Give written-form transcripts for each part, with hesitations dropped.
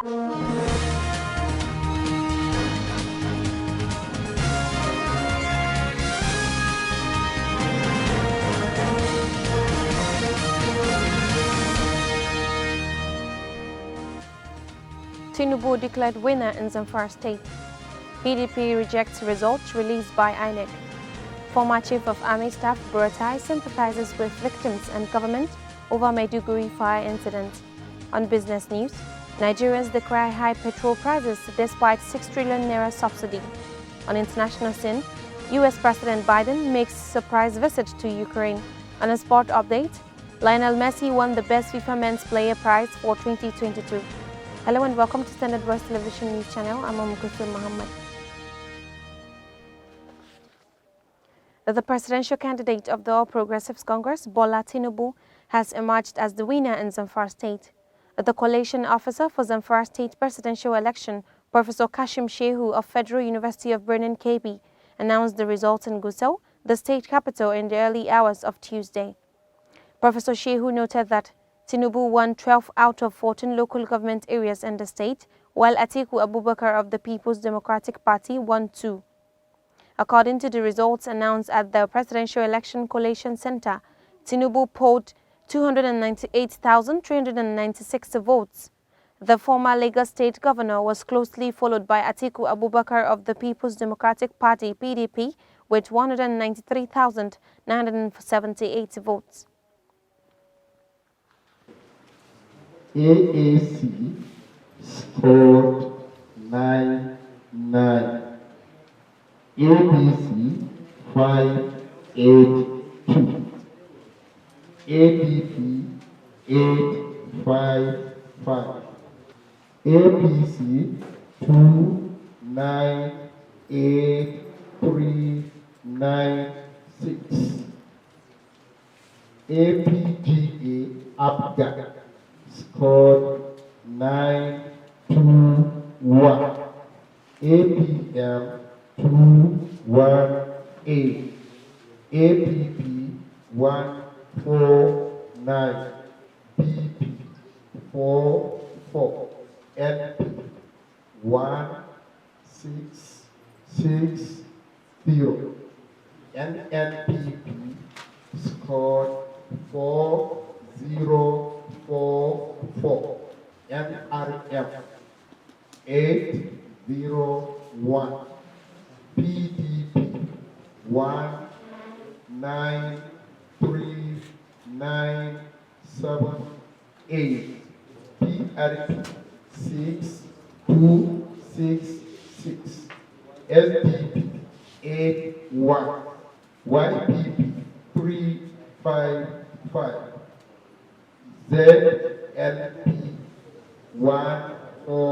TINUBU declared winner in ZAMFARA state. PDP rejects results released by INEC. Former Chief of Army Staff Buratai sympathizes with victims and government over Maiduguri fire incident. On business news, Nigerians decry high petrol prices despite 6 trillion naira subsidy. On international scene, US President Biden makes surprise visit to Ukraine. On a sport update, Lionel Messi won the Best FIFA Men's Player Prize for 2022. Hello and welcome to Standard Voice Television News Channel. I'm Mukuthur Muhammad. The presidential candidate of the All Progressives Congress, Bola Tinubu, has emerged as the winner in ZAMFARA state. The coalition officer for ZAMFARA state presidential election, Professor Kashim Shehu of Federal University of Birnin KB, announced the results in Gusau, the state capital, in the early hours of Tuesday. Professor Shehu noted that Tinubu won 12 out of 14 local government areas in the state, while Atiku Abubakar of the People's Democratic Party won 2. According to the results announced at the Presidential Election Collation Center, Tinubu polled 298,396 votes. The former Lagos State Governor was closely followed by Atiku Abubakar of the People's Democratic Party (PDP) with 193,978 votes. AAC scored 99. APC 582. APP 855. APC 298396. APGA Abga scored 921. APM 218. APP 149. BP 44. NP 1660. NNPP scored 4044. NRF 801. PDP 193978. PRP 6266. SDP 81. YPP 355. ZLP 142.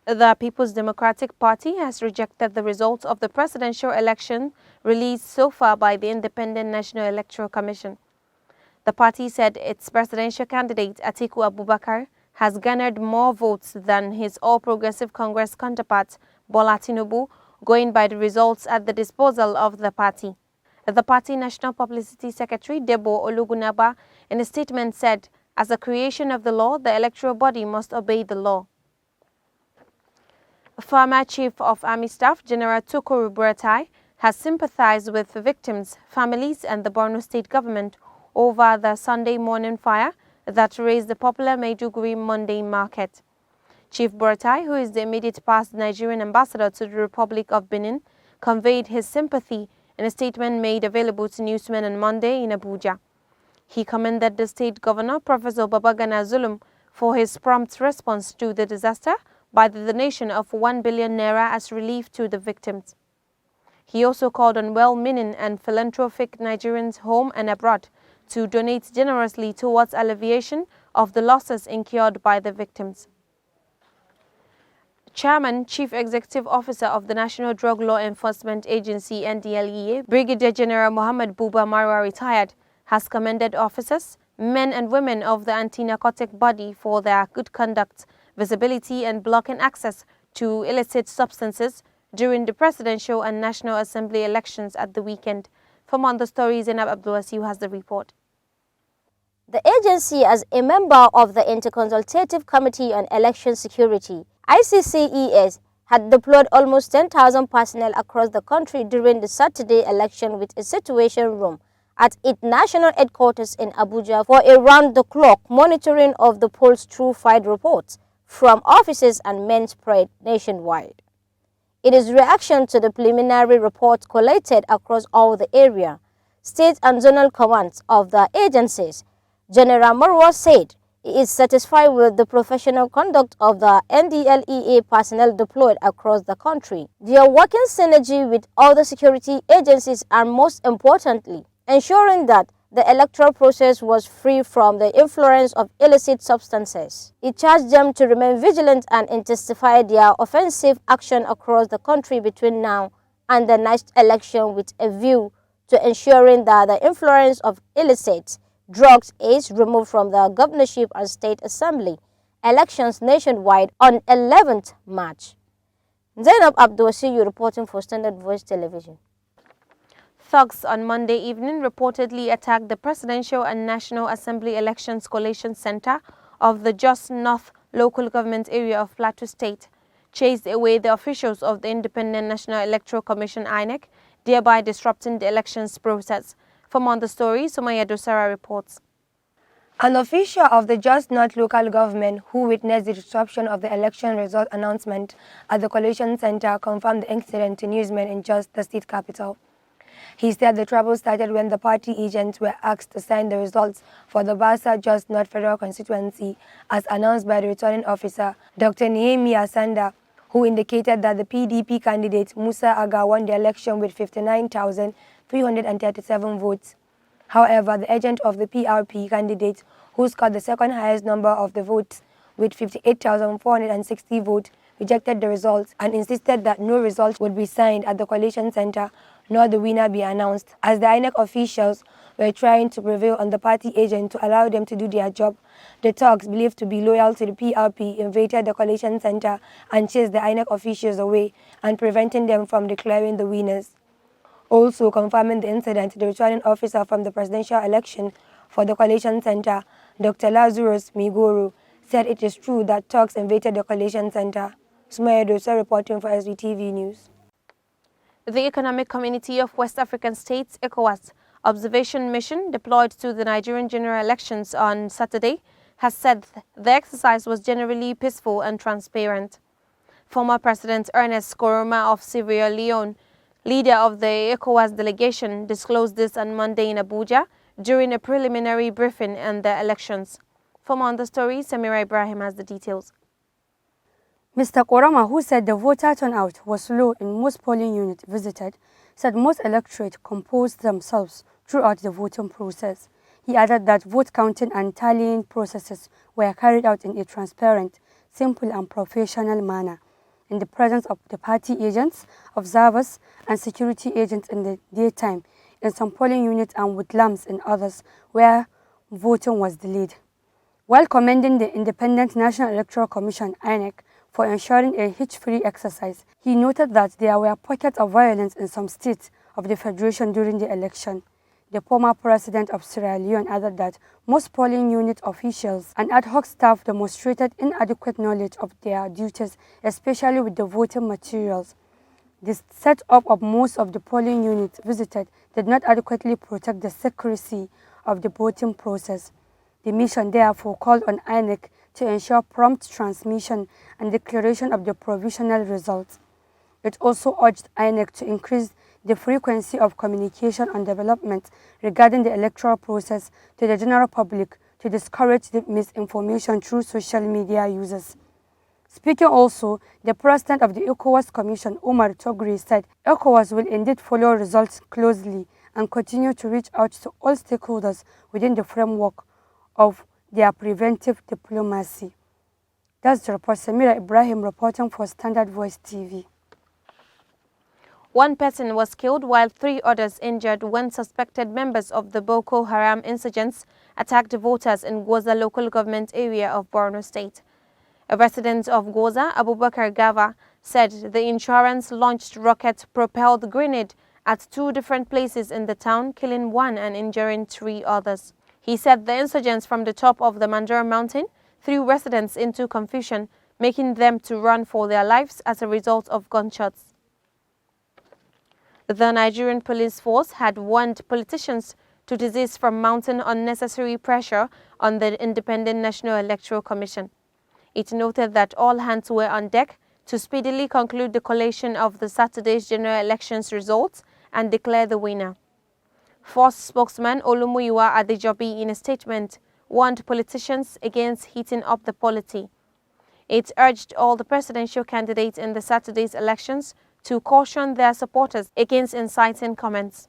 The People's Democratic Party has rejected the results of the presidential election released so far by the Independent National Electoral Commission. The party said its presidential candidate, Atiku Abubakar, has garnered more votes than his All Progressive Congress counterpart, Bola Tinubu, going by the results at the disposal of the party. The party National Publicity Secretary, Debo Olugunaba, in a statement said, as a creation of the law, the electoral body must obey the law. Former Chief of Army Staff, General Tukur Buratai, has sympathized with the victims, families and the Borno state government over the Sunday morning fire that razed the popular Maiduguri Monday market. Chief Buratai, who is the immediate past Nigerian ambassador to the Republic of Benin, conveyed his sympathy in a statement made available to newsmen on Monday in Abuja. He commended the state governor, Professor Babagana Zulum, for his prompt response to the disaster by the donation of 1 billion naira as relief to the victims. He also called on well-meaning and philanthropic Nigerians home and abroad to donate generously towards alleviation of the losses incurred by the victims. Chairman, Chief Executive Officer of the National Drug Law Enforcement Agency (NDLEA), Brigadier General Muhammad Buba Marwa, retired, has commended officers, men and women of the anti-narcotic body for their good conduct, visibility and blocking access to illicit substances during the presidential and National Assembly elections at the weekend. For more on the story, Zainab Abdulwasiu has the report. The agency, as a member of the Interconsultative Committee on Election Security, ICCES, had deployed almost 10,000 personnel across the country during the Saturday election with a situation room at its national headquarters in Abuja for a round-the-clock monitoring of the polls through field reports from offices and men spread nationwide. It is reaction to the preliminary reports collated across all the area, state and zonal commands of the agencies. General Marwa said he is satisfied with the professional conduct of the NDLEA personnel deployed across the country. They are working synergy with other security agencies and, most importantly, ensuring that the electoral process was free from the influence of illicit substances. He charged them to remain vigilant and intensify their offensive action across the country between now and the next election with a view to ensuring that the influence of illicit drugs is removed from the governorship and state assembly elections nationwide on 11th March. Zainab Abdulwasiyu reporting for Standard Voice Television. Thugs on Monday evening reportedly attacked the Presidential and National Assembly Elections Collation Center of the Jos North local government area of Plateau State, chased away the officials of the Independent National Electoral Commission (INEC), thereby disrupting the elections process. For more on the story, Sumaya Dosara reports. An official of the Jos North local government who witnessed the disruption of the election result announcement at the Collation Center confirmed the incident to newsmen in Jos, the state capital. He said the trouble started when the party agents were asked to sign the results for the Basa Jos North Federal Constituency as announced by the returning officer, Dr. Nehemiah Sanda, who indicated that the PDP candidate Musa Aga won the election with 59,337 votes. However, the agent of the PRP candidate, who scored the second highest number of the votes with 58,460 votes, rejected the results and insisted that no results would be signed at the Collation Center nor the winner be announced. As the INEC officials were trying to prevail on the party agent to allow them to do their job, the thugs, believed to be loyal to the PRP, invaded the Collation Center and chased the INEC officials away and preventing them from declaring the winners. Also confirming the incident, the returning officer from the presidential election for the Collation Center, Dr. Lazarus Migoro, said it is true that thugs invaded the Collation Center. Sumaya Dosa reporting for SVTV News. The Economic Community of West African States, ECOWAS, observation mission deployed to the Nigerian general elections on Saturday has said the exercise was generally peaceful and transparent. Former President Ernest Koroma of Sierra Leone, leader of the ECOWAS delegation, disclosed this on Monday in Abuja during a preliminary briefing on the elections. For more on the story, Samira Ibrahim has the details. Mr. Koroma, who said the voter turnout was low in most polling units visited, said most electorate composed themselves throughout the voting process. He added that vote counting and tallying processes were carried out in a transparent, simple and professional manner, in the presence of the party agents, observers and security agents in the daytime, in some polling units and with lamps in others where voting was delayed. While commending the Independent National Electoral Commission (INEC) for ensuring a hitch-free exercise, he noted that there were pockets of violence in some states of the Federation during the election. The former president of Sierra Leone added that most polling unit officials and ad hoc staff demonstrated inadequate knowledge of their duties, especially with the voting materials. The setup of most of the polling units visited did not adequately protect the secrecy of the voting process. The mission therefore called on INEC to ensure prompt transmission and declaration of the provisional results. It also urged INEC to increase the frequency of communication on developments regarding the electoral process to the general public to discourage the misinformation through social media users. Speaking also, the president of the ECOWAS Commission, Omar Togri, said ECOWAS will indeed follow results closely and continue to reach out to all stakeholders within the framework of their preventive diplomacy. That's the report. Samira Ibrahim reporting for Standard Voice TV. One person was killed while 3 others injured when suspected members of the Boko Haram insurgents attacked voters in Goza local government area of Borno State. A resident of Goza, Abubakar Gava, said the insurance launched rocket-propelled grenade at 2 different places in the town, killing 1 and injuring 3 others. He said the insurgents from the top of the Mandara mountain threw residents into confusion, making them to run for their lives as a result of gunshots. The Nigerian police force had warned politicians to desist from mounting unnecessary pressure on the Independent National Electoral Commission. It noted that all hands were on deck to speedily conclude the collation of the Saturday's general elections results and declare the winner. Force spokesman Olumuyiwa Adejobi, in a statement, warned politicians against heating up the polity. It urged all the presidential candidates in the Saturday's elections to caution their supporters against inciting comments.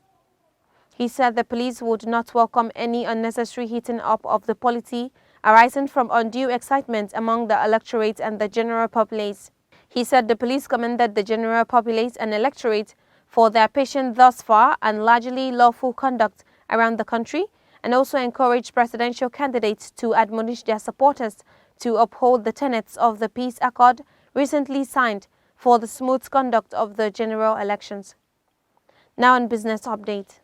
He said the police would not welcome any unnecessary heating up of the polity arising from undue excitement among the electorate and the general populace. He said the police commended the general populace and electorate for their patient thus far and largely lawful conduct around the country, and also encouraged presidential candidates to admonish their supporters to uphold the tenets of the peace accord recently signed for the smooth conduct of the general elections. Now in business update.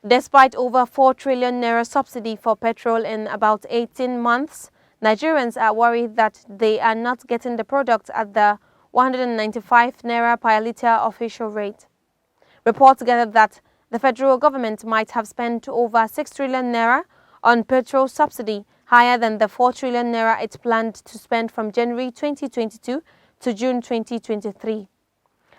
Despite over 4 trillion naira subsidy for petrol in about 18 months, Nigerians are worried that they are not getting the product at the 195 naira per litre official rate. Reports gathered that the federal government might have spent over 6 trillion naira on petrol subsidy, higher than the 4 trillion naira it planned to spend from January 2022 to June 2023.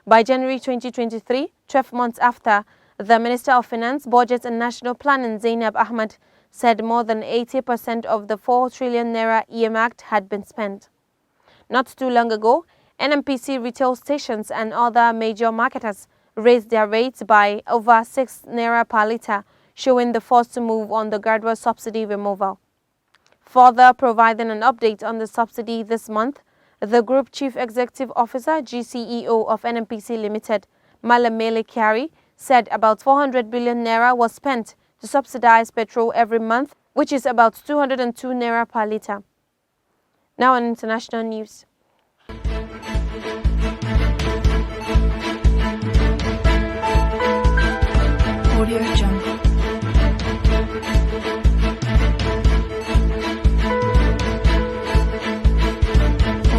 By January 2023, 12 months after, the Minister of Finance, Budget and National Planning, Zainab Ahmed, said more than 80% of the 4 trillion naira earmarked had been spent. Not too long ago, NNPC retail stations and other major marketers raised their rates by over 6 naira per litre, showing the force to move on the gradual subsidy removal. Further providing an update on the subsidy this month, the Group Chief Executive Officer, GCEO of NNPC Limited, Malam Mele Kyari, said about 400 billion naira was spent to subsidize petrol every month, which is about 202 naira per litre. Now on international news. Audio Jungle.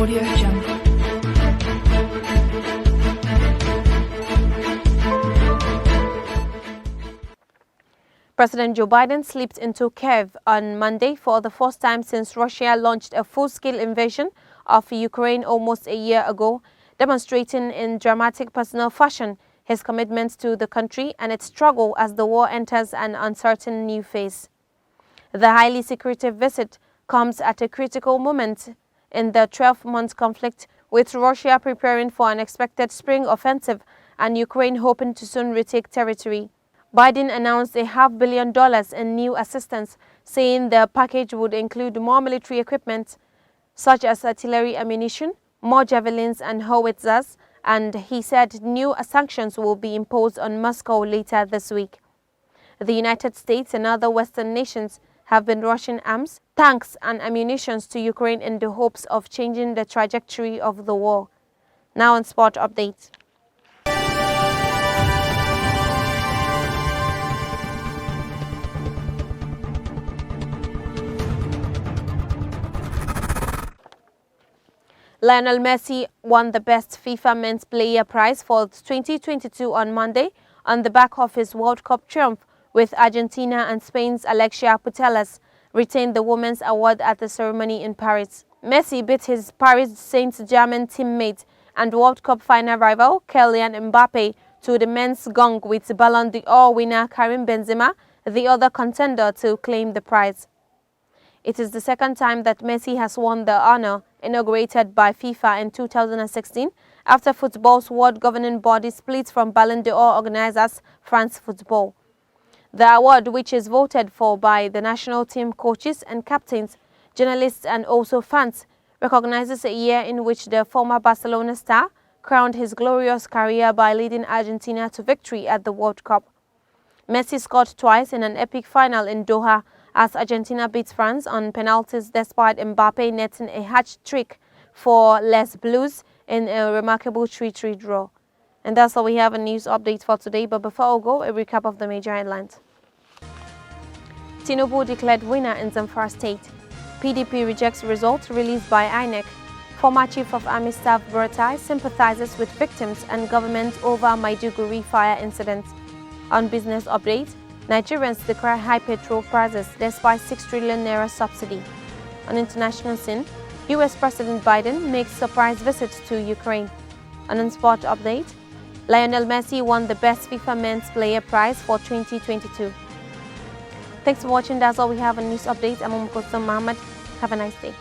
Audio Jungle. President Joe Biden slipped into Kiev on Monday for the first time since Russia launched a full-scale invasion of Ukraine almost a year ago, demonstrating in dramatic personal fashion his commitment to the country and its struggle as the war enters an uncertain new phase. The highly secretive visit comes at a critical moment in the 12-month conflict, with Russia preparing for an expected spring offensive and Ukraine hoping to soon retake territory. Biden announced $500 million in new assistance, saying the package would include more military equipment, such as artillery ammunition, more javelins and howitzers, and he said new sanctions will be imposed on Moscow later this week. The United States and other Western nations have been rushing arms, tanks and ammunition to Ukraine in the hopes of changing the trajectory of the war. Now on sport updates. Lionel Messi won the Best FIFA Men's Player Prize for 2022 on Monday on the back of his World Cup triumph, with Argentina and Spain's Alexia Putellas retained the Women's Award at the ceremony in Paris. Messi beat his Paris Saint-Germain teammate and World Cup final rival Kylian Mbappe to the men's gong, with Ballon d'Or winner Karim Benzema, the other contender, to claim the prize. It is the second time that Messi has won the honor, inaugurated by FIFA in 2016, after football's world governing body split from Ballon d'Or organizers France Football. The award, which is voted for by the national team coaches and captains, journalists and also fans, recognizes a year in which the former Barcelona star crowned his glorious career by leading Argentina to victory at the World Cup. Messi scored twice in an epic final in Doha as Argentina beats France on penalties despite Mbappe netting a hat-trick for Les Blues in a remarkable 3-3 draw. And that's all we have a news update for today. But before we go, a recap of the major headlines. TINUBU declared winner in ZAMFARA state. PDP rejects results released by INEC. Former Chief of Army Staff Buratai sympathizes with victims and government over Maiduguri fire incident. On business update, Nigerians declare high petrol prices despite 6 trillion naira subsidy. On international scene, US President Biden makes surprise visits to Ukraine. On sport update, Lionel Messi won the Best FIFA Men's Player Prize for 2022. Thanks for watching. That's all we have on news updates. I'm Mohammed. Have a nice day.